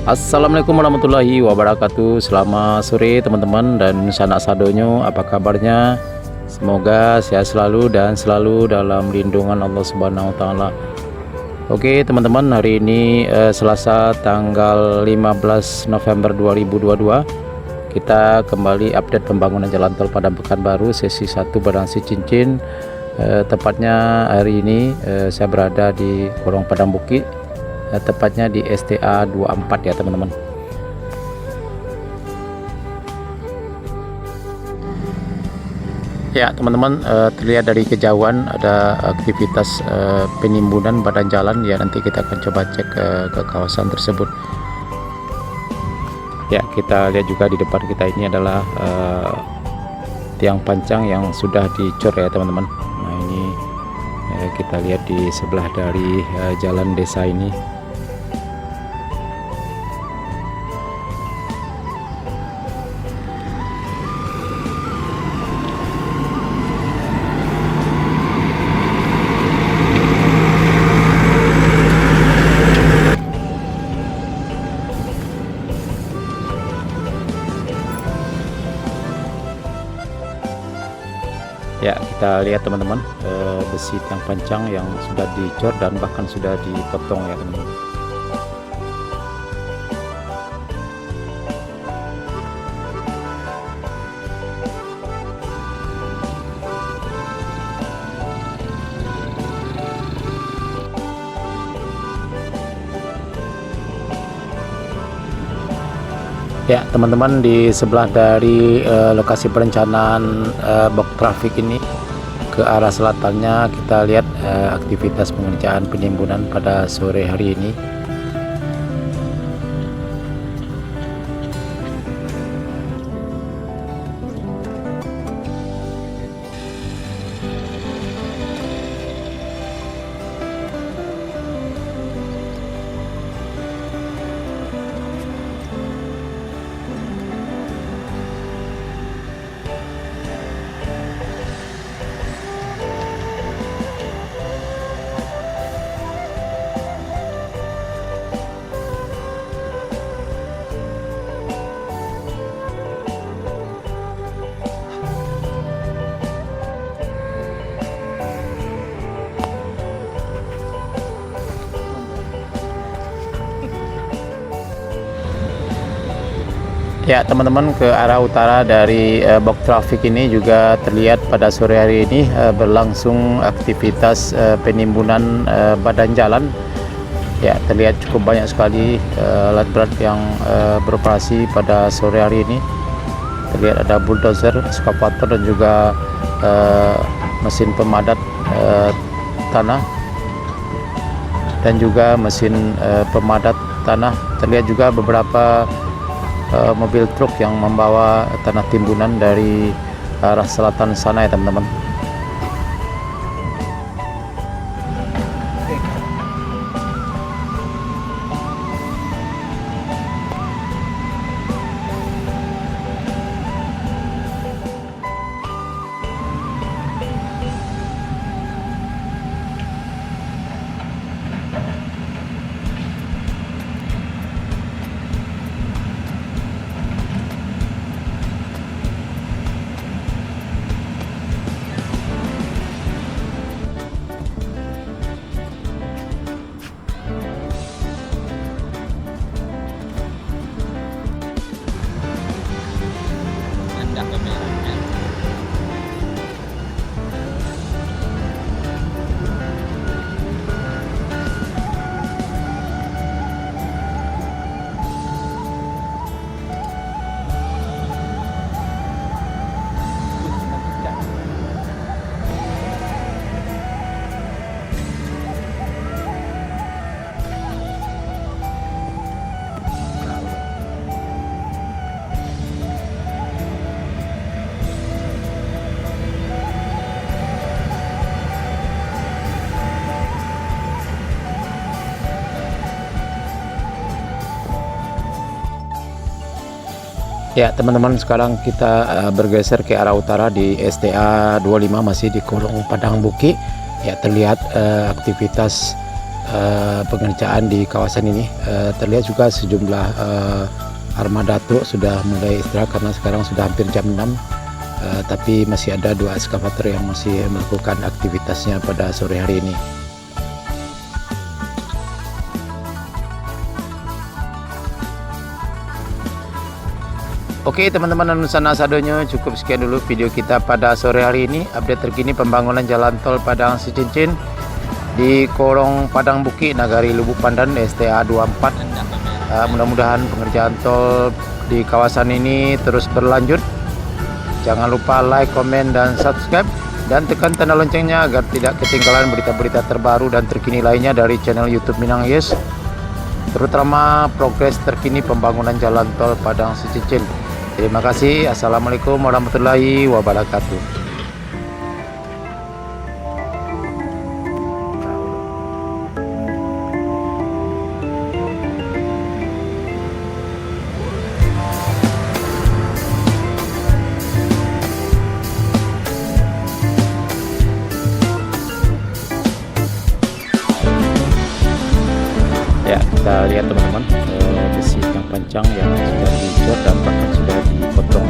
Assalamualaikum warahmatullahi wabarakatuh. Selamat sore teman-teman dan sanak sadonyo, apa kabarnya? Semoga sehat selalu dan selalu dalam lindungan Allah Subhanahu wa taala. Oke teman-teman, hari ini Selasa tanggal 15 November 2022. Kita kembali update pembangunan jalan tol Padang Pekanbaru sesi 1 Badangsi Cincin. Tepatnya hari ini saya berada di Gorong Padang Bukit, tepatnya di STA 24 ya teman-teman. Ya teman-teman, terlihat dari kejauhan ada aktivitas penimbunan badan jalan ya. Nanti kita akan coba cek ke kawasan tersebut ya. Kita lihat juga di depan kita ini adalah tiang pancang yang sudah dicor ya teman-teman. Nah ini kita lihat di sebelah dari jalan desa ini. Ya kita lihat teman-teman, besi tiang pancang yang sudah dicor dan bahkan sudah dipotong ya teman-teman. Ya teman-teman, di sebelah dari lokasi perencanaan box traffic ini ke arah selatannya kita lihat aktivitas pengerjaan penimbunan pada sore hari ini. Ya teman-teman, ke arah utara dari box traffic ini juga terlihat pada sore hari ini berlangsung aktivitas penimbunan badan jalan. Ya terlihat cukup banyak sekali alat berat yang beroperasi pada sore hari ini. Terlihat ada bulldozer, ekskavator dan juga mesin pemadat tanah dan juga mesin pemadat tanah. Terlihat juga beberapa mobil truk yang membawa tanah timbunan dari arah selatan sana ya teman-teman. Ya teman-teman, sekarang kita bergeser ke arah utara di STA 25, masih di kolong Padang Buki. Ya, terlihat aktivitas pengerjaan di kawasan ini. Terlihat juga sejumlah armada truk sudah mulai istirahat karena sekarang sudah hampir jam 6. Tapi masih ada 2 ekskavator yang masih melakukan aktivitasnya pada sore hari ini. Oke teman-teman, Nusana Sadonyo, cukup sekian dulu video kita pada sore hari ini. Update terkini pembangunan jalan tol Padang Sicincin di kolong Padang Buki, Nagari Lubuk Pandan, STA 24. Mudah-mudahan pengerjaan tol di kawasan ini terus berlanjut. Jangan lupa like, komen, dan subscribe, dan tekan tanda loncengnya agar tidak ketinggalan berita-berita terbaru dan terkini lainnya dari channel YouTube Minang Yes, terutama progres terkini pembangunan jalan tol Padang Sicincin. Terima kasih. Assalamualaikum warahmatullahi wabarakatuh. Ya, kita lihat teman-teman, besi yang panjang yang sudah dicor dan bahkan sudah dipotong.